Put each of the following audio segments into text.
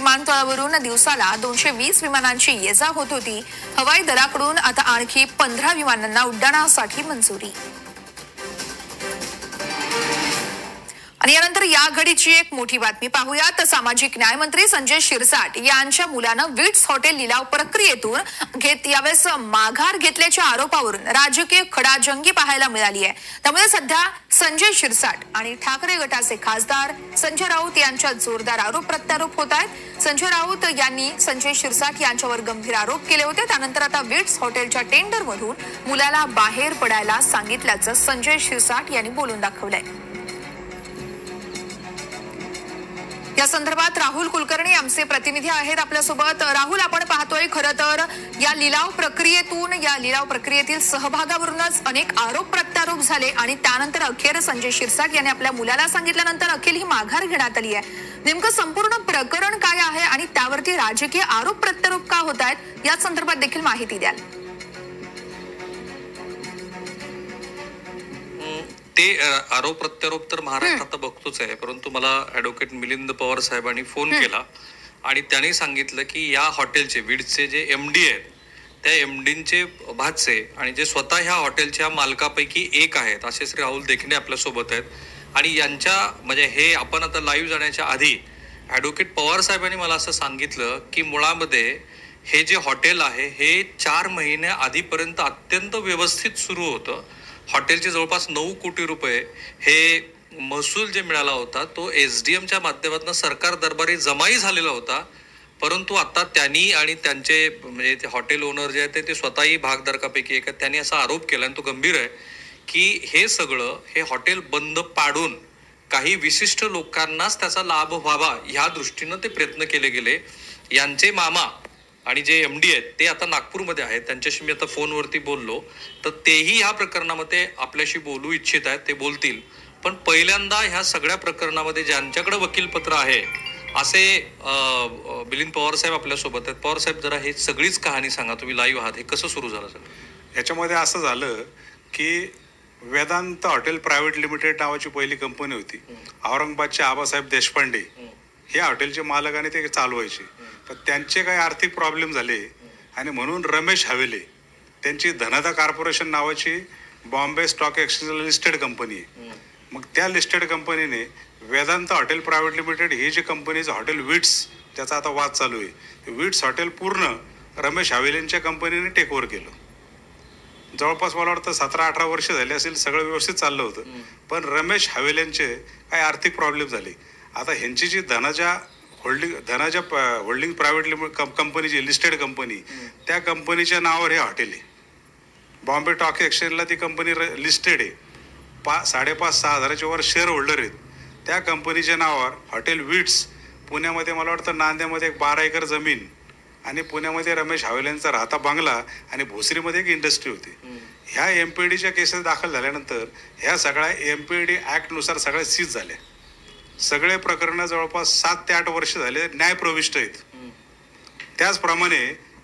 विमानतळावरून दिवसाला 220 विमानांची ये-जा होत होती. हवाई दलाकडून आता आणखी 15 विमानांना उड्डाणासाठी मंजुरी. आणि यानंतर या घडीची एक मोठी बातमी पाहूयात. सामाजिक न्याय मंत्री संजय शिरसाट यांच्या मुलानं विट्स हॉटेल लिलाव प्रक्रियेतून यावेळेस माघार घेतल्याच्या आरोपावरून राजकीय खडाजंगी पाहायला मिळाली आहे. त्यामुळे सध्या संजय शिरसाट आणि ठाकरे गटाचे खासदार संजय राऊत यांच्यात जोरदार आरोप प्रत्यारोप होत आहेत. संजय राऊत यांनी संजय शिरसाट यांच्यावर गंभीर आरोप केले होते. त्यानंतर आता विट्स हॉटेलच्या टेंडरमधून मुलाला बाहेर पडायला सांगितल्याचं संजय शिरसाट यांनी बोलून दाखवलंय. या संदर्भात राहुल कुलकर्णी आमचे प्रतिनिधी आहेत आपल्यासोबत. राहुल, आपण पाहतोय खरं तर या लिलाव प्रक्रियेतील सहभागावरूनच अनेक आरोप प्रत्यारोप झाले आणि त्यानंतर अखेर संजय शिरसाट यांनी आपल्या मुलाला सांगितल्यानंतर अखेर ही माघार घेण्यात आली आहे. नेमकं संपूर्ण प्रकरण काय आहे आणि त्यावरती राजकीय आरोप प्रत्यारोप का होत आहेत या संदर्भात देखील माहिती द्याल. ते आरोप प्रत्यारोप तर महाराष्ट्रात आता बघतोच आहे, परंतु मला ऍडव्होकेट मिलिंद पवार साहेबांनी फोन केला आणि त्यांनी सांगितलं की या हॉटेलचे विड्सचे जे MD आहेत त्या MDचे भाचे आणि जे स्वतः ह्या हॉटेलच्या मालकापैकी एक आहेत असे श्री राहुल देखणे आपल्या सोबत आहेत. आणि यांच्या म्हणजे हे आपण आता लाईव्ह जाण्याच्या आधी ऍडव्होकेट पवार साहेबांनी मला असं सांगितलं की मुळामध्ये हे जे हॉटेल आहे हे 4 महिन्या आधीपर्यंत अत्यंत व्यवस्थित सुरू होतं. हॉटेलचे जवळपास 9 कोटी रुपये हे महसूल जे मिळाला होता तो SDMच्या माध्यमातून सरकार दरबारी जमाही झालेला होता. परंतु आता त्यांनी आणि त्यांचे म्हणजे ते हॉटेल ओनर जे आहेत ते स्वतःही भागधारकापैकी एक आहेत, त्यांनी असा आरोप केला आणि तो गंभीर आहे की हे सगळं हे हॉटेल बंद पाडून काही विशिष्ट लोकांनाच त्याचा लाभ व्हावा ह्या दृष्टीनं ते प्रयत्न केले गेले. यांचे मामा आणि जे MD आहेत ते आता नागपूरमध्ये आहेत, त्यांच्याशी मी आता फोनवरती बोललो तर तेही ह्या प्रकरणामध्ये आपल्याशी बोलू इच्छित आहेत, ते बोलतील. पण पहिल्यांदा ह्या सगळ्या प्रकरणामध्ये ज्यांच्याकडे वकीलपत्र आहे असे मिलिंद पवार साहेब आपल्यासोबत आहेत. पवार साहेब, जरा हे सगळीच कहाणी सांगा, तुम्ही लाईव्ह आहात, हे कसं सुरू झालं सर? याच्यामध्ये असं झालं की वेदांत हॉटेल प्रायव्हेट लिमिटेड नावाची पहिली कंपनी होती. औरंगाबादचे आबासाहेब देशपांडे हे हॉटेलचे मालक आणि ते चालवायचे. पण त्यांचे काही आर्थिक प्रॉब्लेम झाले आणि म्हणून रमेश हवेले त्यांची धनदा कॉर्पोरेशन नावाची बॉम्बे स्टॉक एक्सचेंजला लिस्टेड कंपनी आहे. मग त्या लिस्टेड कंपनीने वेदांत हॉटेल प्रायव्हेट लिमिटेड ही जी कंपनीचं हॉटेल विट्स, त्याचा आता वाद चालू आहे, विट्स हॉटेल पूर्ण रमेश हवेलेंच्या कंपनीने टेक ओव्हर केलं. जवळपास मला वाटतं 17-18 वर्ष झाले असेल, सगळं व्यवस्थित चाललं होतं. पण रमेश हवेलेंचे काही आर्थिक प्रॉब्लेम झाले. आता ह्यांची जी धनाजा होल्डिंग प्रायव्हेट लिमिटेड कंपनी जी लिस्टेड कंपनी, त्या कंपनीच्या नावावर हे हॉटेल आहे. बॉम्बे स्टॉक एक्सचेंजला ती कंपनी लिस्टेड आहे. 5.5-6 हजाराच्या वर शेअर होल्डर आहेत. त्या कंपनीच्या नावावर हॉटेल विट्स, पुण्यामध्ये मला वाटतं नांद्यामध्ये एक 12 एकर जमीन आणि पुण्यामध्ये रमेश हवेलेंचा राहता बंगला आणि भोसरीमध्ये एक इंडस्ट्री होती. ह्या MPDच्या केसेस दाखल झाल्यानंतर ह्या सगळ्या MPD ॲक्टनुसार सगळ्या सीज झाल्या. सगळे प्रकरणं जवळपास 7 ते 8 वर्ष झाले न्यायप्रविष्ट आहेत. त्याचप्रमाणे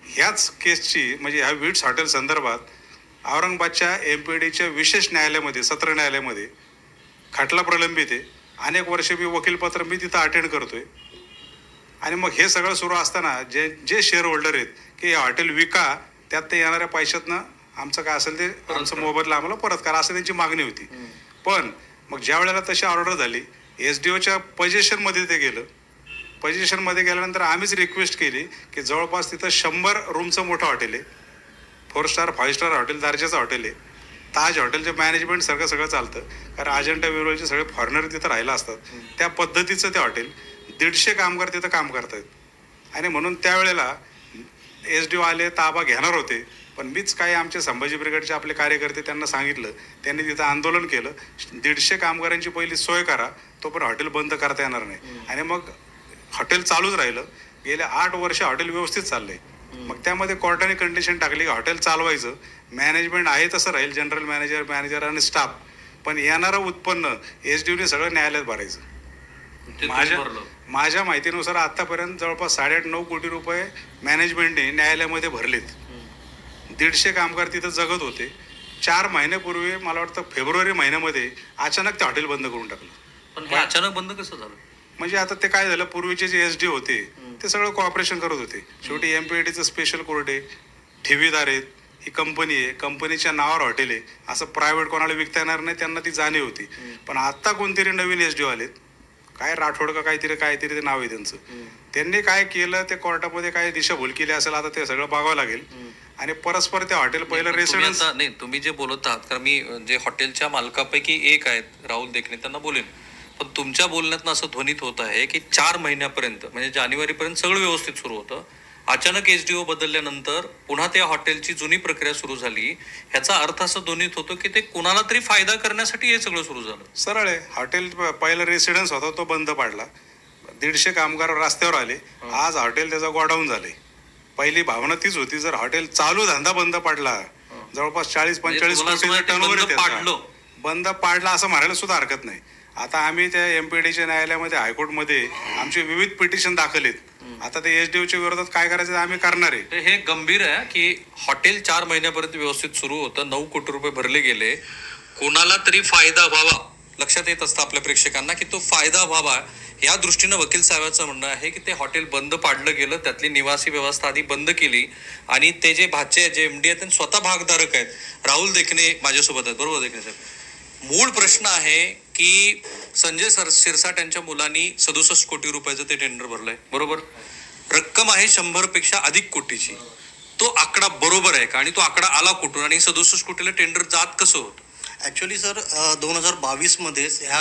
ह्याच केसची म्हणजे ह्या विट्स हॉटेल संदर्भात औरंगाबादच्या MPDच्या विशेष न्यायालयामध्ये, सत्र न्यायालयामध्ये खटला प्रलंबित आहे. अनेक वर्ष मी वकीलपत्र तिथं अटेंड करतोय. आणि मग हे सगळं सुरू असताना जे शेअर होल्डर आहेत की हे हॉटेल विका, त्यात ते येणाऱ्या पैशातनं आमचं काय असेल ते आमचं मोबदला आम्हाला परत करा असं त्यांची मागणी होती. पण मग ज्या वेळेला तशी ऑर्डर झाली SDOच्या पोझिशनमध्ये ते गेलं. पोझिशनमध्ये गेल्यानंतर आम्हीच रिक्वेस्ट केली की जवळपास तिथं 100 रूमचं मोठं हॉटेल आहे, 4 स्टार 5 स्टार हॉटेल दर्जाचं हॉटेल आहे. ताज हॉटेलचं मॅनेजमेंट सगळं चालतं, कारण अजंठा वेरूळचे सगळे फॉरेनर तिथं राहिला असतात. त्या पद्धतीचं ते हॉटेल, 150 कामगार तिथं काम करतात. आणि म्हणून त्यावेळेला SDO आले, ताबा घेणार होते. पण मीच काही आमचे संभाजी ब्रिगेडचे आपले कार्यकर्ते त्यांना सांगितलं, त्यांनी तिथं आंदोलन केलं. 150 कामगारांची पहिली सोय करा, तो पण हॉटेल बंद करता येणार नाही. आणि मग हॉटेल चालूच राहिलं. गेले 8 वर्ष हॉटेल व्यवस्थित चाललंय. मग त्यामध्ये कोर्टाने कंडिशन टाकली की हॉटेल चालवायचं, मॅनेजमेंट आहे तसं राहील, जनरल मॅनेजर आणि स्टाफ, पण येणारं उत्पन्न SDOने सगळं न्यायालयात भरायचं. माझ्या माहितीनुसार आतापर्यंत जवळपास 8.5-9 कोटी रुपये मॅनेजमेंटने न्यायालयामध्ये भरलेत. 150 कामगार तिथं जगत होते. 4 महिन्यापूर्वी मला वाटतं फेब्रुवारी महिन्यामध्ये अचानक ते हॉटेल बंद करून टाकलं. पण हे अचानक बंद कसं झालं? म्हणजे आता ते काय झालं, पूर्वीचे जे SDO होते ते सगळं कॉपरेशन करत होते. शेवटी MPIDचं स्पेशल कोर्ट आहे, ठेवीदार आहेत, ही कंपनी आहे, कंपनीच्या नावावर हॉटेल आहे, असं प्रायव्हेट कोणाला विकता येणार नाही, त्यांना ती जाणीव होती. पण आता कोणतरी नवीन SDO आलेत, काय राठोड का काहीतरी ते नाव आहे त्यांचं. त्यांनी काय केलं ते कोर्टामध्ये काय दिशाभूल केली असेल, आता ते सगळं बघावं लागेल. आणि परस्पर ते हॉटेल पहिलं रेसिडेन्स नाही, तुम्ही जे बोलत आहात, कारण मी जे हॉटेलच्या मालकापैकी एक आहेत राहुल देखणे, त्यांना बोलेन. पण तुमच्या बोलण्यात असं ध्वनित होत आहे की 4 महिन्यापर्यंत म्हणजे जानेवारीपर्यंत सगळं व्यवस्थित सुरू होतं. अचानक SDO बदलल्यानंतर पुन्हा त्या हॉटेलची जुनी प्रक्रिया सुरू झाली. ह्याचा अर्थ असं ध्वनित होतो की ते कुणाला तरी फायदा करण्यासाठी हे सगळं सुरू झालं. सरळ आहे. हॉटेल पहिला रेसिडेन्स होता तो बंद पाडला, 150 कामगार रस्त्यावर आले. आज हॉटेल त्याचा गोडाऊन झाले. पहिली भावना तीच होती, जर हॉटेल चालू धंदा बंद पाडला, जवळपास 40-45 कोटी टर्नओव्हर बंद पाडला असं म्हणायला सुद्धा हरकत नाही. आता आम्ही त्या MPIDच्या न्यायालयामध्ये, हायकोर्टमध्ये आमचे विविध पिटिशन दाखल आहेत. आता ते SDOच्या विरोधात काय करायचं आम्ही करणार आहे. हे गंभीर आहे की हॉटेल 4 महिन्यापर्यंत व्यवस्थित सुरू होतं, 9 कोटी रुपये भरले गेले, कोणाला तरी फायदा व्हावा. लक्षात येत असतं आपल्या प्रेक्षकांना की तो फायदा व्हावा, या दृष्टीनं वकील साहेबांचं म्हणणं आहे की ते हॉटेल बंद पाडलं गेलं, त्यातली निवासी व्यवस्था आधी बंद केली आणि ते जे भाचे जे MD आहेत ते स्वतः भागधारक आहेत. राहुल देखणे माझ्यासोबत आहेत, बरोबर देखणे साहेब? मूळ प्रश्न आहे की संजय शिरसाट यांच्या मुलांनी 67 कोटी रुपयाचं ते टेंडर भरलंय, बरोबर? रक्कम आहे 100 पेक्षा अधिक कोटीची. तो आकडा बरोबर आहे का? आणि तो आकडा आला कुठून? आणि 67 कोटीला टेंडर जात कसं होतं? ॲक्च्युली सर 2022 मध्येच ह्या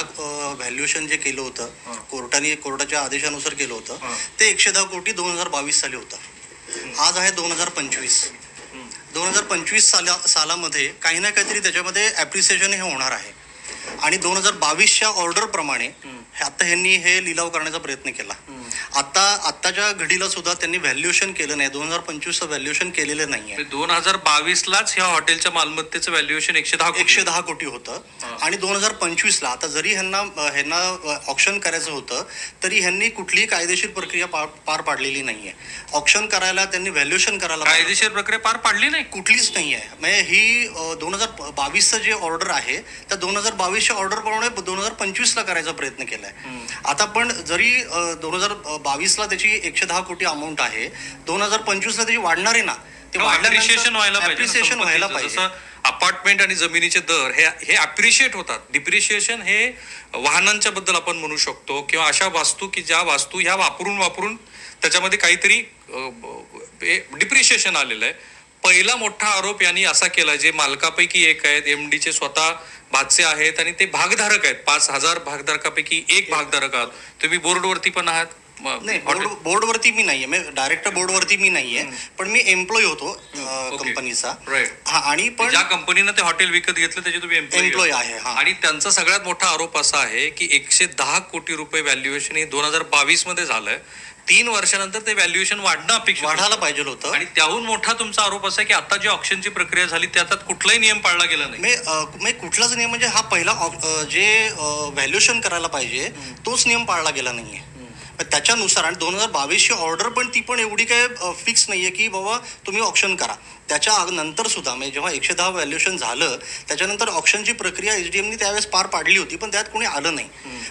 व्हॅल्युएशन जे केलं होतं कोर्टाच्या आदेशानुसार केलं होतं, ते 110 कोटी 2022 साली होतं. आज आहे 2025. 2025 सालामध्ये काही ना काहीतरी त्याच्यामध्ये ॲप्रिसिएशन हे होणार आहे. आणि 2022च्या ऑर्डरप्रमाणे आता ह्यांनी हे लिलाव करण्याचा प्रयत्न केला. आत्ताच्या घडीला सुद्धा त्यांनी व्हॅल्युएशन केलं नाही. 2025चं व्हॅल्युएशन केलेलं नाहीये. 2022लाच ह्या हॉटेलच्या मालमत्तेचं व्हॅल्युएशन 110 कोटी होतं. आणि 2025ला आता जरी ह्यांना ऑक्शन करायचं होतं तरी ह्यांनी कुठलीही कायदेशीर प्रक्रिया पार पाडलेली नाहीये. ऑक्शन करायला त्यांनी व्हॅल्युएशन करायला कायदेशीर प्रक्रिया पार पाडली नाही, कुठलीच नाही आहे. म्हणजे ही 2022चं जे ऑर्डर आहे त्या 2022च्या ऑर्डरप्रमाणे 2025ला करायचा प्रयत्न केलाय. आता पण जरी 2022ला त्याची 110 कोटी अमाऊंट आहे, 2025ला त्याची वाढणार आहे ना, ते अप्रिशिएशन व्हायला पाहिजे. जसं अपार्टमेंट आणि जमिनीचे दर हे अप्रिशिएट होतात. डिप्रिशिएशन हे वाहनांच्या बद्दल आपण म्हणू शकतो, किंवा अशा वास्तू की ज्या वास्तू ह्या वापरून त्याच्यामध्ये काहीतरी डिप्रिशिएशन आलेलं आहे. पहिला मोठा आरोप यांनी असा केला, जे मालकापैकी एक आहेत, MDचे स्वतः भाचे आहेत आणि ते भागधारक आहेत. 5000 भागधारकापैकी एक भागधारक आहात तुम्ही. बोर्डवरती पण आहात? नाही, बोर्डवरती मी नाहीये, डायरेक्टर बोर्डवरती मी नाहीये, पण मी एम्प्लॉय होतो कंपनीचा. हा, आणि पण ज्या कंपनीनं ते हॉटेल विकत घेतलं त्याचे तुम्ही एम्प्लॉय आहे. आणि त्यांचा सगळ्यात मोठा आरोप असा आहे की 110 कोटी रुपये व्हॅल्युएशन हे 2022 मध्ये झालंय. 3 वर्षानंतर ते व्हॅल्युएशन वाढणं अपेक्षित वाढायला पाहिजे होतं. आणि त्याहून मोठा तुमचा आरोप असा आहे की आता जी ऑक्शनची प्रक्रिया झाली त्यात कुठलाही नियम पाळला गेला नाही. कुठलाच नियम म्हणजे हा पहिला जे व्हॅल्युएशन करायला पाहिजे तोच नियम पाळला गेला नाहीये. त्याच्यानुसार आणि 2022ची ऑर्डर पण ती पण एवढी काय फिक्स नाहीये की बाबा तुम्ही ऑप्शन करा. त्याच्या नंतर सुद्धा म्हणजे जेव्हा 110 व्हॅल्युएशन झालं त्याच्यानंतर ऑप्शनची प्रक्रिया SDMनी त्यावेळेस पार पाडली होती, पण त्यात कोणी आलं नाही.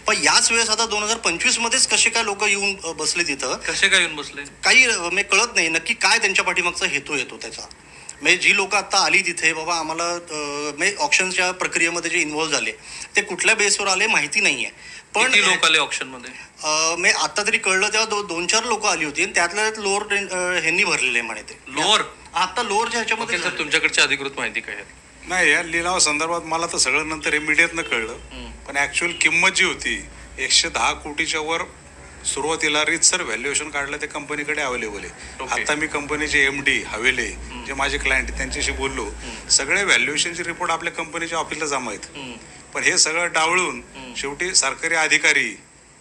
पण याच वेळेस आता 2025 मध्येच कसे काय लोक येऊन बसले तिथं, कसे काय येऊन बसले काही म्हणजे कळत नाही नक्की काय त्यांच्या पाठीमागचा हेतू येतो त्याचा. म्हणजे जी लोक आता आली तिथे बाबा आम्हाला म्हणजे ऑप्शनच्या प्रक्रियेमध्ये जे इन्व्हॉल्व्ह झाले ते कुठल्या बेसवर आले माहिती नाहीये. पण लोक आले ऑप्शन मध्ये मी आता तरी कळलं तेव्हा 2-4 लोक आली होती आणि त्यातल्या लोअर ह्यांनी भरलेले म्हणे. ते लोअर आता लोअरच्या ह्याच्यामध्ये तुमच्याकडची अधिकृत माहिती काय नाही. या लिलाव संदर्भात मला तर सगळं नंतर इमिडिएटनं कळलं, पण ऍक्च्युअल किंमत जी होती 110 कोटीच्या वर सुरुवातीला रीतसर व्हॅल्युएशन काढलं ते कंपनीकडे अवेलेबल आहे. आता मी कंपनीचे MD हवेले जे माझे क्लायंट त्यांच्याशी बोललो, सगळे व्हॅल्युएशनचे रिपोर्ट आपल्या कंपनीच्या ऑफिसला जमा आहेत. पण हे सगळं डावळून शेवटी सरकारी अधिकारी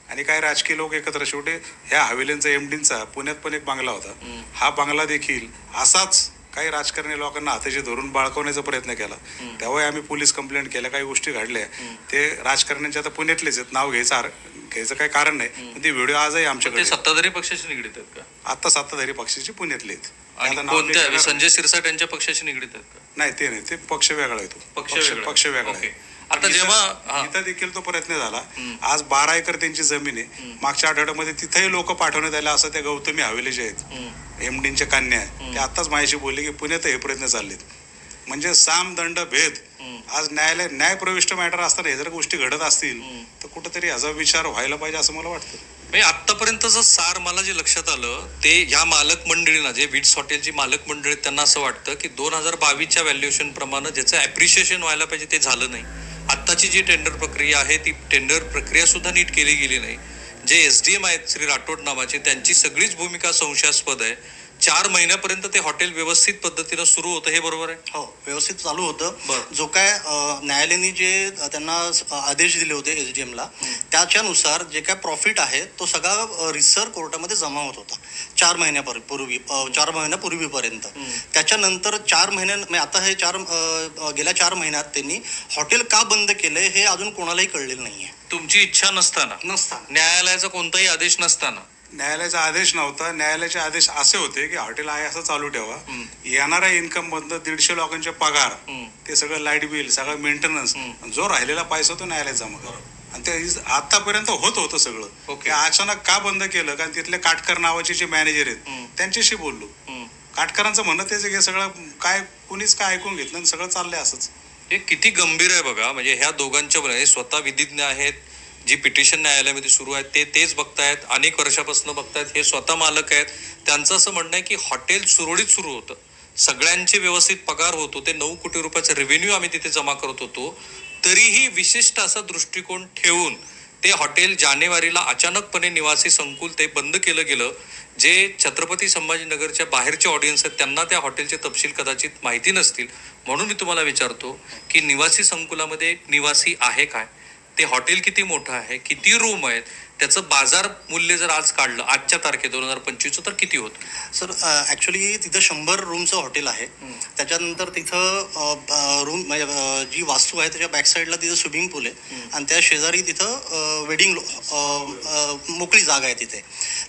आणि काही राजकीय लोक एकत्र, शेवटी ह्या हवेलींचा MDंचा पुण्यात पण एक बंगला होता, हा बंगला देखील असाच काही राजकारणी लोकांना हाताशी धरून बाळकवण्याचा प्रयत्न केला. तेव्हा आम्ही पोलीस कंप्लेंट केल्या, काही गोष्टी घडल्या. ते राजकारण्यांचे आता पुण्यातलेच आहेत, नाव घ्यायचं काही कारण नाही, पण ते व्हिडिओ आजही आमच्याकडे. सत्ताधारी पक्षाशी निगडीत आहेत का? आता सत्ताधारी पक्षाचे पुण्यातले आहेत. संजय शिरसाट यांच्या पक्षाशी निगडीत आहेत का? नाही, ते नाही, ते पक्ष वेगळा येतो. पक्ष वेगळा आहे. आता जेव्हा इथं देखील तो प्रयत्न झाला. आज 12 एकर त्यांची जमीन आहे. मागच्या आठवड्यामध्ये तिथेही लोक पाठवण्यात आले. असं त्या गौतमी हवेली जे आहेत एमडींच्या कन्या आहेत, ते आताच माझ्याशी बोलले की पुण्यात हे प्रयत्न चाललेत. म्हणजे साम दंड भेद. आज न्याय प्रविष्ट मॅटर असताना हे जर गोष्टी घडत असतील तर कुठेतरी ह्याचा विचार व्हायला पाहिजे असं मला वाटतं. म्हणजे आतापर्यंतचं सार मला जे लक्षात आलं ते या मालक मंडळींना, जे विट्स हॉटेलची मालक मंडळी, त्यांना असं वाटतं की 2022च्या व्हॅल्युएशन प्रमाणे ज्याचं ऍप्रिशिएशन व्हायला पाहिजे ते झालं नाही. आत्ताची जी टेंडर प्रक्रिया आहे ती टेंडर प्रक्रिया सुद्धा नीट केली गेली नाही. जे SDM आहेत श्री राठोड नावाचे, त्यांची सगळीच भूमिका संशयास्पद आहे. 4 महिन्यापर्यंत ते हॉटेल व्यवस्थित पद्धतीनं सुरू होतं, हे बरोबर आहे? हो, व्यवस्थित चालू होतं. जो काय न्यायालयाने जे त्यांना आदेश दिले होते SDMला, त्याच्यानुसार जे काय प्रॉफिट आहे तो सगळा रिसर कोर्टामध्ये जमा होत होता 4 महिन्यापूर्वीपर्यंत. त्याच्यानंतर 4 महिन्यात आता हे गेल्या 4 महिन्यात त्यांनी हॉटेल का बंद केलंय हे अजून कोणालाही कळलेलं नाहीये. तुमची इच्छा नसताना, न्यायालयाचा कोणताही आदेश नसताना? न्यायालयाचा आदेश नव्हता. न्यायालयाचे आदेश असे होते की हॉटेल आहे असं चालू ठेवा. येणाऱ्या इन्कम मधनं 150 लोकांचे पगार, ते सगळं लाईट बिल, सगळं मेंटेनन्स, जो राहिलेला पैसा तो न्यायालयात जमा करा. आणि ते आतापर्यंत होतं सगळं. अचानक का बंद केलं? कारण तिथले काटकर नावाचे जे मॅनेजर आहेत त्यांच्याशी बोललो. काटकरांचं म्हणणं तेच की सगळं काय कुणीच काय ऐकून घेतलं आणि सगळं चाललंय असंच. हे किती गंभीर आहे बघा. म्हणजे ह्या दोघांच्या स्वतः विधिज्ञ आहेत, जी पिटिशन न्यायालयामध्ये सुरू आहे तेच बघतायत, अनेक वर्षापासून बघतायत, हे स्वतः मालक आहेत. त्यांचं असं म्हणणं आहे की हॉटेल सुरळीत सुरू होतं, सगळ्यांचे व्यवस्थित पगार होत होते, 9 कोटी रुपयाचा रेव्हेन्यू आम्ही तिथे जमा करत होतो. तरीही विशिष्ट असा दृष्टिकोन ठेवून ते हॉटेल जानेवारीला अचानकपणे निवासी संकुल ते बंद केलं गेलं. जे छत्रपती संभाजीनगरच्या बाहेरचे ऑडियन्स आहेत त्यांना त्या हॉटेलचे तपशील कदाचित माहिती नसतील. म्हणून मी तुम्हाला विचारतो की निवासी संकुलामध्ये निवासी आहे काय, ते हॉटेल किती मोठं आहे, किती रूम आहेत, त्याचं बाजार मूल्य जर आज काढलं आजच्या तारखेत 2025 तर किती होतं? सर, ॲक्च्युली तिथं 100 रूमचं हॉटेल आहे. त्याच्यानंतर तिथं रूम जी वास्तू आहे त्याच्या बॅकसाईडला तिथं स्विमिंग पूल आहे आणि त्या शेजारी तिथं वेडिंग मोकळी जागा आहे तिथे.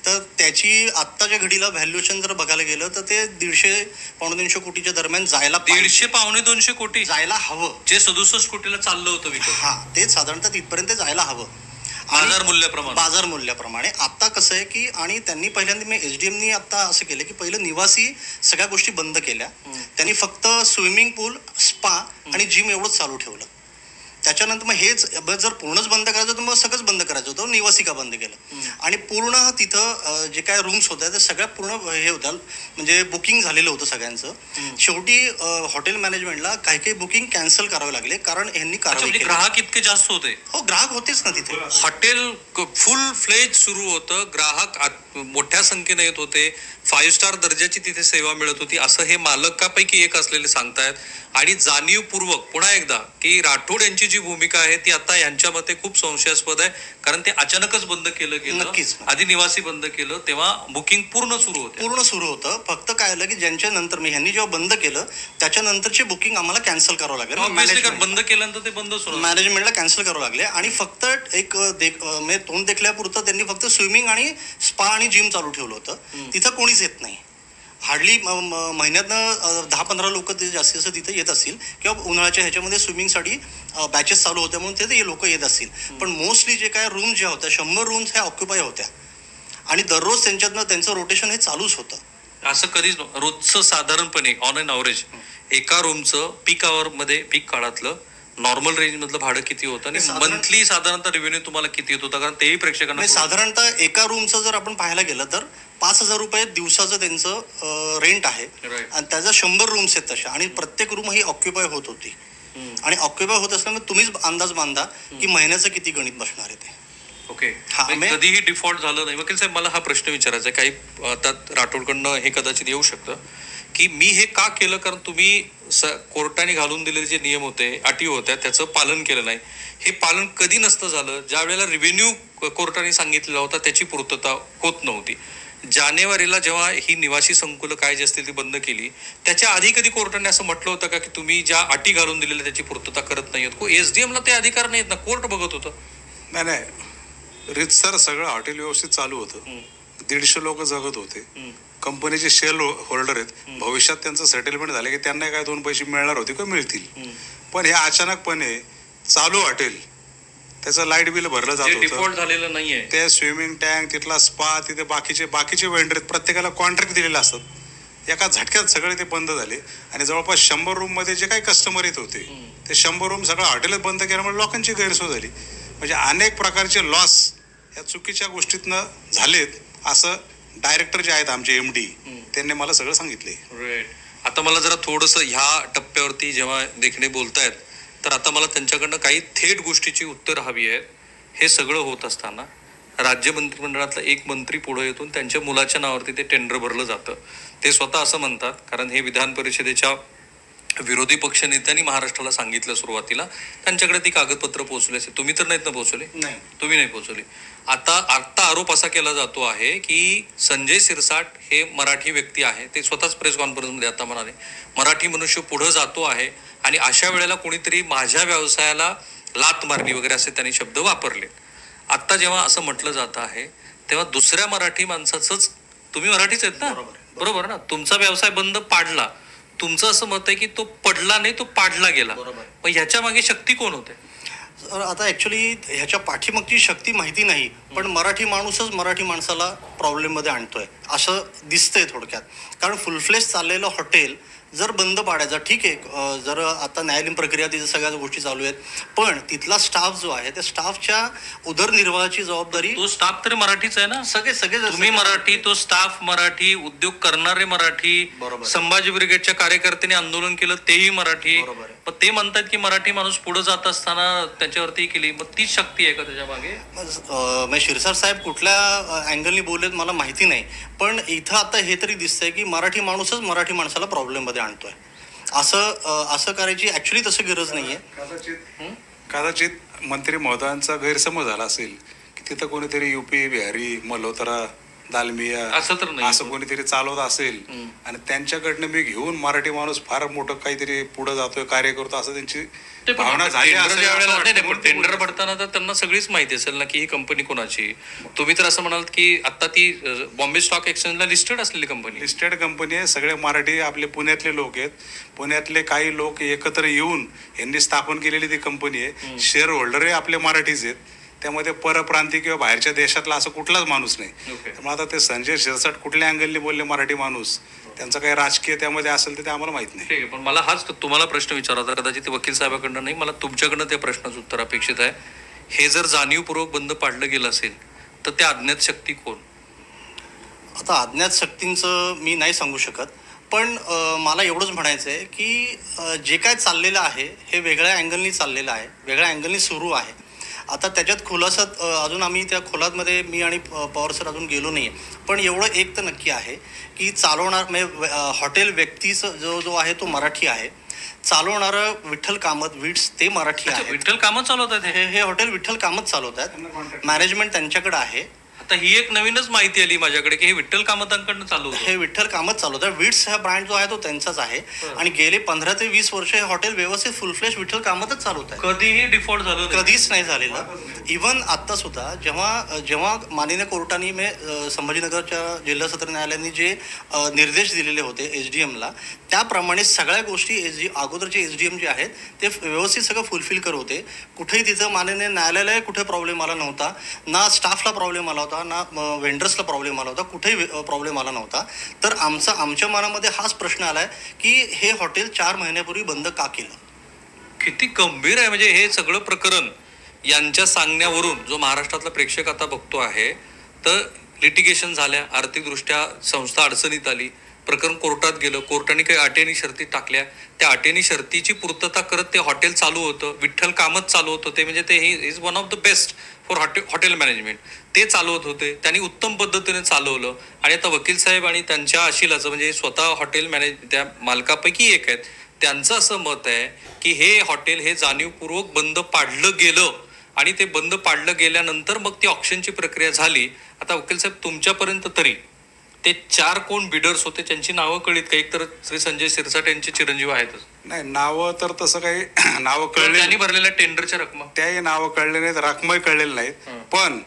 तर त्याची आत्ताच्या घडीला व्हॅल्युएशन जर बघायला गेलं तर ते 150-250 कोटीच्या दरम्यान जायला 150-250 कोटी जायला हवं. जे 67 कोटीला चाललं होतं विकत. हा, ते साधारणतः तिथपर्यंत जायला हवं बाजार मूल्याप्रमाणे. आता कसं आहे की आणि त्यांनी पहिल्यांदा SDMनी आता असं केलं की पहिलं निवासी सगळ्या गोष्टी बंद केल्या. त्यांनी फक्त स्विमिंग पूल, स्पा आणि जिम एवढंच चालू ठेवलं. त्याच्यानंतर मग हेच जर पूर्णच बंद करायचं तर मग सगळंच बंद करायचं होतं. निवासी का बंद केलं? आणि पूर्ण तिथं जे काय रूम्स होत्या त्या सगळ्या पूर्ण हे होत्या, म्हणजे बुकिंग झालेलं होतं सगळ्यांचं. शेवटी हॉटेल मॅनेजमेंटला काही बुकिंग कॅन्सल करावे लागले कारण यांनी कारवाई केली. ग्राहक इतके जास्त होते? हो, ग्राहक होतेच ना तिथे. हॉटेल फुल फ्लेज सुरू होतं, ग्राहक मोठ्या संख्येने येत होते, 5 स्टार दर्जाची तिथे सेवा मिळत होती असं हे मालकापैकी एक असलेले सांगतायत. आणि जाणीवपूर्वक पुन्हा एकदा की राठोड यांची जी भूमिका आहे ती आता यांच्या मते खूप संशयास्पद आहे, कारण ते अचानकच बंद केलं गेलं. आधी निवासी बंद केलं तेव्हा बुकिंग पूर्ण सुरू होतं. फक्त काय आलं की ज्यांच्या नंतर ह्यांनी जेव्हा बंद केलं त्याच्यानंतरचे बुकिंग आम्हाला कॅन्सल करावं लागलं. बंद केल्यानंतर ते बंद मॅनेजमेंटला कॅन्सल करावं लागले आणि फक्त एक तोंड देखल्यापुरतं त्यांनी फक्त स्विमिंग आणि स्पा आणि जिम चालू ठेवलं होतं. तिथं कोणीच येत नाही. हार्डली महिन्यातनं 10-15 लोक जास्तीत जास्त तिथे येत असतील किंवा उन्हाळ्याच्या ह्याच्यामध्ये स्विमिंगसाठी बॅचेस चालू होत्या म्हणून ते लोक येत असतील. पण मोस्टली जे काय रूम्स ज्या होत्या 100 रूम्स ह्या ऑक्युपाय होत्या आणि दररोज त्यांच्यातनं त्यांचं रोटेशन हे चालूच होतं. असं कधीच रोजचं साधारणपणे ऑन एन ॲव्हरेज एका रूमचं पीक आवरमध्ये, पीक काळातलं नॉर्मल रेंज मधलं भाडं किती होतं आणि मंथली साधारणतः रेव्हेन्यू तुम्हाला किती येत होता? कारण तेही प्रेक्षकांना साधारणतः एका रूमचं जर आपण पाहायला गेलं तर 5,000 रुपये दिवसाचं त्यांचं रेंट आहे आणि त्याचा 100 रूम्स आहेत तशा आणि प्रत्येक रूम ही ऑक्युपाय होत होती. आणि ऑक्युपाय होत असल्यामुळे तुम्हीच अंदाज बांधा की महिन्याचं किती गणित बसणार आहे ते. ओके, कधीही डिफॉल्ट झालं नाही. वकील साहेब, मला हा प्रश्न विचारायचा आहे, काही आता राठोडकडनं हे कदाचित येऊ शकतं की मी हे का केलं कारण तुम्ही कोर्टाने घालून दिलेले जे नियम होते, अटी होत्या, त्याचं पालन केलं नाही. हे पालन कधी नसतं झालं ज्या वेळेला रेव्हेन्यू कोर्टाने सांगितलेला होता त्याची पूर्तता होत नव्हती. जानेवारीला जेव्हा ही निवासी संकुलं काय जे असतील ती बंद केली त्याच्या आधी कधी कोर्टाने असं म्हटलं होतं का की तुम्ही ज्या अटी घालून दिलेल्या त्याची पूर्तता करत नाहीत? SDMला ते अधिकार नाहीत ना, कोर्ट बघत होतं. नाही, रितसर सगळं हॉटेल व्यवस्थित चालू होतं, 150 लोक जगत होते, कंपनीचे शेअर होल्डर आहेत, भविष्यात त्यांचं सेटलमेंट झालं की त्यांना काय 2 पैसे मिळणार होते किंवा मिळतील. पण हे अचानकपणे चालू हॉटेल त्याचं लाईट बिल भरलं जात होतं, डिफॉल्ट झालेलं नाहीये. ते स्विमिंग टँक, तिथला स्पा, तिथे बाकीचे वेंडर आहेत, प्रत्येकाला कॉन्ट्रॅक्ट दिलेले असतात. एका झटक्यात सगळे ते बंद झाले आणि जवळपास 100 रूममध्ये जे काही कस्टमर येत होते ते 100 रूम सगळं हॉटेलच बंद केल्यामुळे लोकांची गैरसोय झाली. म्हणजे अनेक प्रकारचे लॉस या चुकीच्या गोष्टीतनं झालेत असं डायरेक्टर जे आहेत आमचे MD त्यांनी मला सगळं सांगितले. आता मला जरा थोडंसं ह्या टप्प्यावरती जेव्हा देखणे बोलतायत तर आता मला त्यांच्याकडनं काही थेट गोष्टीची उत्तर हवी आहेत. हे सगळं होत असताना राज्य मंत्रिमंडळातला एक मंत्री पुढे येतून त्यांच्या मुलाच्या नावावरती ते टेंडर भरलं जातं. ते स्वतः असं म्हणतात, कारण हे विधान परिषदेच्या विरोधी पक्ष नेत्यांनी महाराष्ट्राला सांगितलं सुरुवातीला, त्यांच्याकडे ती कागदपत्र पोहोचली असेल. तुम्ही तर नाहीत ना पोहोचवली? नाही, तुम्ही नाही पोहोचवली. आता आरोप असा केला जातो आहे की संजय शिरसाट हे मराठी व्यक्ती आहे, ते स्वतःच प्रेस कॉन्फरन्समध्ये आता म्हणाले मराठी मनुष्य पुढे जातो आहे आणि अशा वेळेला कोणीतरी माझ्या व्यवसायाला लात मारली वगैरे असे त्यांनी शब्द वापरले. आता जेव्हा असं म्हटलं जात आहे तेव्हा दुसऱ्या मराठी माणसाचंच, तुम्ही मराठीच आहेत ना, बरोबर ना, तुमचा व्यवसाय बंद पाडला, तुमचं असं मत आहे की तो पडला नाही, तो पाडला गेला. मग ह्याच्या मागे शक्ती कोण होते? आता ऍक्च्युली ह्याच्या पाठीमागची शक्ती माहिती नाही, पण मराठी माणूसच मराठी माणसाला प्रॉब्लेममध्ये आणतोय असं दिसतंय थोडक्यात. कारण फुलफ्लेश चाललेलं हॉटेल जर बंद पाडायचा, ठीक आहे, जर आता न्यायालयीन प्रक्रिया तिथं सगळ्या गोष्टी चालू आहेत, पण तिथला स्टाफ जो आहे त्या स्टाफच्या उदरनिर्वाहाची जबाबदारी, तो स्टाफ तरी मराठीच आहे ना, सगळे तुम्ही मराठी, तो स्टाफ मराठी, उद्योग करणारे मराठी, संभाजी ब्रिगेडच्या कार्यकर्त्यांनी आंदोलन केलं तेही मराठी, पण ते म्हणतात की मराठी माणूस पुढे जात असताना त्याच्यावरती केली. मग तीच शक्ती आहे का त्याच्या मागे? शिरसाट साहेब कुठल्या अँगलनी बोललेत मला माहिती नाही, पण इथं आता हे तरी दिसतंय की मराठी माणूसच मराठी माणसाला प्रॉब्लेममध्ये आणतोय. असं करायची ऍक्च्युली तसं गरज नाहीये. कदाचित मंत्री महोदयांचा गैरसमज झाला असेल की तिथं कोणीतरी UP बिहारी, मल्होत्रा, दालमिया असं कोणीतरी चालवत असेल आणि त्यांच्याकडनं मी घेऊन मराठी माणूस फार मोठं काहीतरी पुढे जातोय, कार्य करतो असं त्यांची भावना झाली. टेंडर भरताना तर त्यांना सगळीच माहिती असेल ना की ही कंपनी कोणाची. तुम्ही तर असं म्हणाल की आता ती बॉम्बे स्टॉक एक्सचेंजला लिस्टेड असलेली कंपनी, लिस्टेड कंपनी आहे. सगळे मराठी आपले पुण्यातले लोक आहेत, पुण्यातले काही लोक एकत्र येऊन यांनी स्थापन केलेली ती कंपनी आहे. शेअर होल्डरही आपले मराठीच आहेत, त्यामध्ये परप्रांतीय किंवा बाहेरच्या देशातला असं कुठलाच माणूस नाही. त्यामुळे आता ते संजय शिरसाट कुठल्या अँगलने बोलले मराठी माणूस, त्यांचं काही राजकीय त्यामध्ये असेल तर ते आम्हाला माहित नाही. ठीक आहे, पण मला हाच तुम्हाला प्रश्न विचारायचा, कदाचित वकील साहेबांकडनं नाही, मला तुमच्याकडनं त्या प्रश्नाचं उत्तर अपेक्षित आहे. हे जर जाणीवपूर्वक बंद पाडलं गेलं असेल तर त्या अज्ञात शक्ती कोण? आता अज्ञात शक्तींचं मी नाही सांगू शकत, पण मला एवढंच म्हणायचं आहे की जे काय चाललेलं आहे हे वेगळ्या अँगलनी चाललेलं आहे, वेगळ्या अँगलनी सुरू आहे. आता त्याच्यात खुलासात अजून आम्ही त्या खोलातमध्ये मी आणि पवार सर अजून गेलो नाही आहे, पण एवढं एक तर नक्की आहे की चालवणार म्हणजे हॉटेल व्यक्तीचं जो आहे तो मराठी आहे, चालवणारं विठ्ठल कामत विट्स ते मराठी आहे. विठ्ठल कामत चालवतात हे हॉटेल विठ्ठल कामत चालवत आहेत, मॅनेजमेंट त्यांच्याकडे आहे. आता ही एक नवीनच माहिती आली माझ्याकडे की हे विठ्ठल कामतांकडनं चालू, हे विठ्ठल कामत चालवत आहे. विट्स हा ब्रँड जो आहे तो त्यांचाच आहे आणि गेले 15 ते 20 वर्ष हे हॉटेल व्यवस्थित फुलफ्लेश विठ्ठल कामतच चालवत आहे. कधीही डिफॉल्ट झालं कधीच नाही झालेलं. इव्हन आत्ता सुद्धा जेव्हा माननीय कोर्टाने संभाजीनगरच्या जिल्हा सत्र न्यायालयाने जे निर्देश दिलेले होते SDMला, त्याप्रमाणे सगळ्या गोष्टी अगोदरचे SDM जे आहेत ते व्यवस्थित सगळं फुलफिल करत होते. कुठेही तिथं माननीय न्यायालयाला कुठे प्रॉब्लेम आला नव्हता, ना स्टाफला प्रॉब्लेम आला होता, ना वेंडर्सला प्रॉब्लेम आला होता, कुठेही प्रॉब्लेम आला नव्हता. तर आमच्या मनामध्ये हाच प्रश्न आलाय की हे हॉटेल 4 महिन्यापूर्वी बंद का केलं? किती गंभीर आहे म्हणजे हे सगळं प्रकरण. यांच्या सांगण्यावरून जो महाराष्ट्रातला प्रेक्षक आता बघतो आहे, तर लिटिगेशन झाल्या, आर्थिकदृष्ट्या संस्था अडचणीत आली, प्रकरण कोर्टात गेलं, कोर्टाने काही अटी शर्ती टाकल्या, त्या अटी शर्तीची पूर्तता करत ते हॉटेल चालू होतं, विठ्ठल कामत चालू होतं. ते म्हणजे ते he is one of the best for hotel management. ते चालवत होते, त्यांनी उत्तम पद्धतीने चालवलं. आणि आता वकील साहेब आणि त्यांच्या अशिलाचं म्हणजे स्वतः हॉटेल त्या मालकापैकी एक आहेत, त्यांचं असं मत आहे की हे हॉटेल हे जाणीवपूर्वक बंद पाडलं गेलं आणि ते बंद पाडलं गेल्यानंतर मग ती ऑक्शनची प्रक्रिया झाली. आता वकील साहेब तुमच्यापर्यंत तरी ते 4 कोण बिडर्स होते त्यांची नावं कळलीत का? एक तर श्री संजय शिरसाट यांचे चिरंजीव आहेतच. नाही, नावं तर तसं काही नावं कळले, त्यांनी भरलेल्या टेंडरच्या रकमा त्याही नावं कळले नाहीत, रकमाही कळलेल्या नाहीत. पण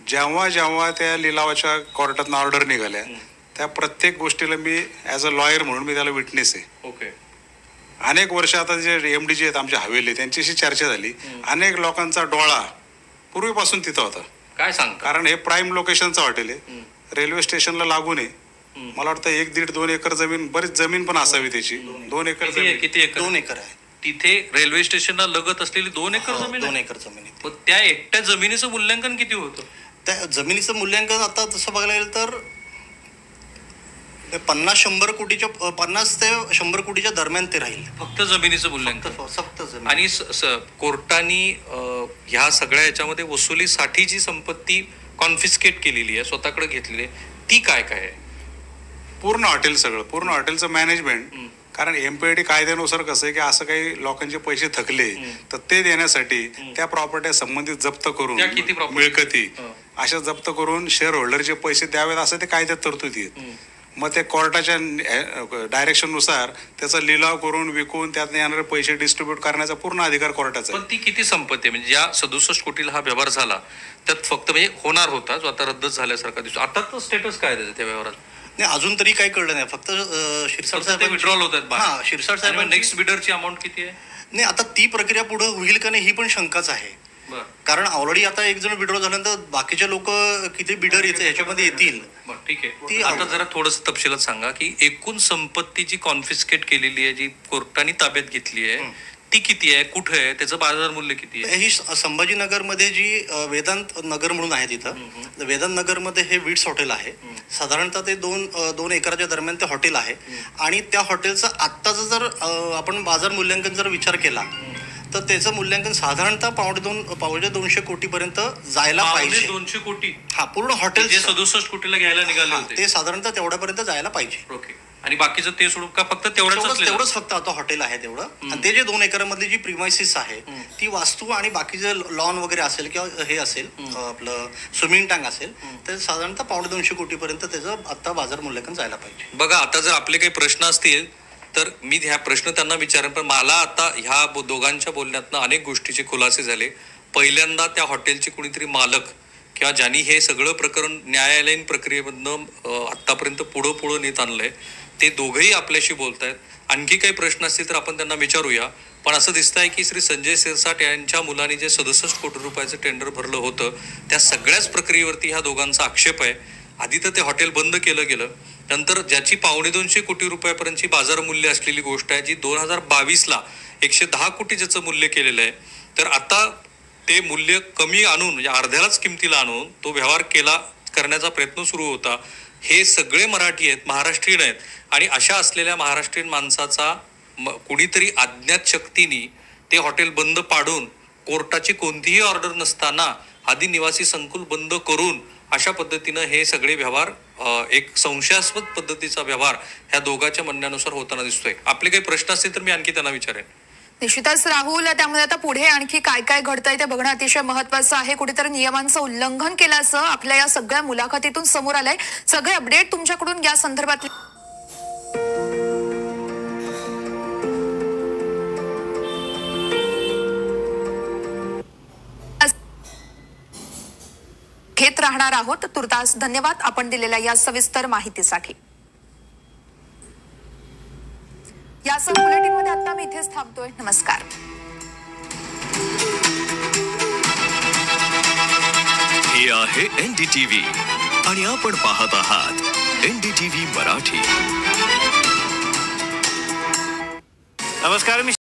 जेव्हा त्या लिलावाच्या कोर्टातून ऑर्डर निघाल्या त्या प्रत्येक गोष्टीला मी ॲज अ लॉयर म्हणून मी त्याला विटनेस आहे. ओके. अनेक वर्ष आता जे MD जे आहेत आमच्या हवेली त्यांच्याशी चर्चा झाली. अनेक लोकांचा डोळा पूर्वीपासून तिथं होता. काय सांग? कारण हे प्राईम लोकेशनचं हॉटेल आहे, रेल्वे स्टेशनला लागून आहे. मला वाटतं 1-1.5-2 एकर जमीन, बरीच जमीन पण असावी त्याची. 2 एकर जमीन. किती एकर? 2 एकर आहे. तिथे रेल्वे स्टेशनला लगत असलेली 2 एकर जमीन 2 आहे? एकर जमीन आहे. पण त्या एकट्या जमिनीचं मूल्यांकन किती होतं? त्या जमिनीचं मूल्यांकन आता तसं बघायला गेलं तर 50 ते 100 कोटीच्या दरम्यान ते राहील. फक्त जमिनीचं मूल्यांकन. फक्त जमीन. आणि कोर्टाने ह्या सगळ्या याच्यामध्ये वसुलीसाठी जी संपत्ती कॉन्फिस्केट केलेली आहे, स्वतःकडे घेतलेली आहे, ती काय काय आहे? पूर्ण हॉटेल, सगळं पूर्ण हॉटेलचं मॅनेजमेंट. कारण MPID कायद्यानुसार कसं आहे की असं काही लोकांचे पैसे थकले तर ते देण्यासाठी त्या प्रॉपर्ट्या संबंधित जप्त करून, त्या किती property? मिळकती अशा जप्त करून शेअर होल्डरचे पैसे द्यावेत असं ते कायद्यात तरतुदी आहेत. मग ते कोर्टाच्या डायरेक्शननुसार त्याचा लिलाव करून विकून त्यात येणारे पैसे डिस्ट्रीब्यूट करण्याचा पूर्ण अधिकार कोर्टाचा आहे. पण ती किती संपत्ती आहे? म्हणजे ज्या 67 कोटीला हा व्यवहार झाला त्यात फक्त म्हणजे होणार होता जो आता रद्द झाल्यासारखा दिसतो. आता तर स्टेटस काय आहे त्या व्यवहारात? नाही, अजून तरी काही कळलं नाही. फक्त शिरसाट साहेब विड्रॉल होत आहेत. शिरसाट साहेब नेक्स्ट बिडरची अमाऊंट किती आहे? नाही, आता ती प्रक्रिया पुढे होईल का नाही ही पण शंकाच आहे. कारण ऑलरेडी आता एक जण विड्रॉ झाल्यानंतर बाकीचे लोक किती बिडर येते ह्याच्यामध्ये येतील. ठीक आहे. आता जरा थोडस तपशिलात सांगा की एकूण संपत्ती जी कॉन्फिस्केट केलेली आहे, जी कोर्टाने ताब्यात घेतली आहे, ती किती आहे, कुठे आहे, त्याचं बाजार मूल्य किती आहे? ही संभाजीनगरमध्ये जी वेदांत नगर म्हणून आहे तिथं, वेदांत नगरमध्ये हे विट्स हॉटेल आहे. साधारणतः ते 2 एकराच्या दरम्यान ते हॉटेल आहे. आणि त्या हॉटेलचं आत्ताचं जर आपण बाजार मूल्यांकन जर विचार केला तर त्याचं मूल्यांकन साधारणतः 250 कोटीपर्यंत जायला पाहिजे. 200 कोटी? हा, पूर्ण हॉटेल जे 67 कोटीला घ्यायला निघाले होते ते साधारणतः तेवढ्यापर्यंत जायला पाहिजे. ओके. आणि बाकीचं ते सोडून का फक्त तेवढंच फक्त आता हॉटेल आहे तेवढं. आणि ते जे 2 एकरामधली जी प्रिमायसिस आहे ती वास्तू आणि बाकीचे लॉन वगैरे असेल किंवा हे असेल आपलं स्विमिंग टँक असेल तर साधारणतः 250 कोटीपर्यंत त्याचं आता बाजार मूल्यांकन जायला पाहिजे. बघा, आता जर आपले काही प्रश्न असतील तर मी ह्या प्रश्न त्यांना विचारेन, पण मला आता ह्या दोघांच्या बोलण्यातनं अनेक गोष्टीचे खुलासे झाले. पहिल्यांदा त्या हॉटेलचे कुणीतरी मालक किंवा ज्यांनी हे सगळं प्रकरण न्यायालयीन प्रक्रियेमधनं आतापर्यंत पुढं नेत आणलंय, ते दोघंही आपल्याशी बोलतायत. आणखी काही प्रश्न असतील तर आपण त्यांना विचारूया. पण असं दिसत आहे की श्री संजय शिरसाट यांच्या मुलांनी जे 67 कोटी रुपयाचं टेंडर भरलं होतं त्या सगळ्याच प्रक्रियेवरती ह्या दोघांचा आक्षेप आहे. आधी तर ते हॉटेल बंद केलं गेलं, नंतर ज्याची 250 कोटी रुपयापर्यंतची बाजार मूल्य असलेली गोष्ट आहे, जी 2022ला 110 कोटी ज्याचं मूल्य केलेलं आहे, तर आता ते मूल्य कमी आणून म्हणजे अर्ध्यालाच किमतीला आणून तो व्यवहार करण्याचा प्रयत्न सुरू होता. हे सगळे मराठी आहेत, महाराष्ट्रीयन आहेत. आणि अशा असलेल्या महाराष्ट्रीयन माणसाचा कुणीतरी अज्ञात शक्तीने ते हॉटेल बंद पाडून कोर्टाची कोणतीही ऑर्डर नसताना आधी निवासी संकुल बंद करून अशा पद्धतीनं हे सगळे व्यवहार एक संशयास्पद पद्धतीचा व्यवहार ह्या दोघांच्या म्हणण्यानुसार होताना दिसतोय. आपले काही प्रश्न असतील तर मी आणखी त्यांना विचारेन. निश्चितच राहुल, त्यामुळे आता पुढे आणखी काय काय घडतंय ते बघणं अतिशय महत्वाचं आहे. कुठेतरी नियमांचं उल्लंघन केल्याचं आपल्या या सगळ्या मुलाखतीतून समोर आलंय. सगळे अपडेट तुमच्याकडून या संदर्भात घेत राहणार आहोत. तुर्तास धन्यवाद आपण दिलेल्या या सविस्तर माहितीसाठी. या बुलेटिनमध्ये आता मी इथेच थांबतोय. नमस्कार. हे आहे NDTV आणि आपण पाहत आहात NDTV मराठी. नमस्कार. मी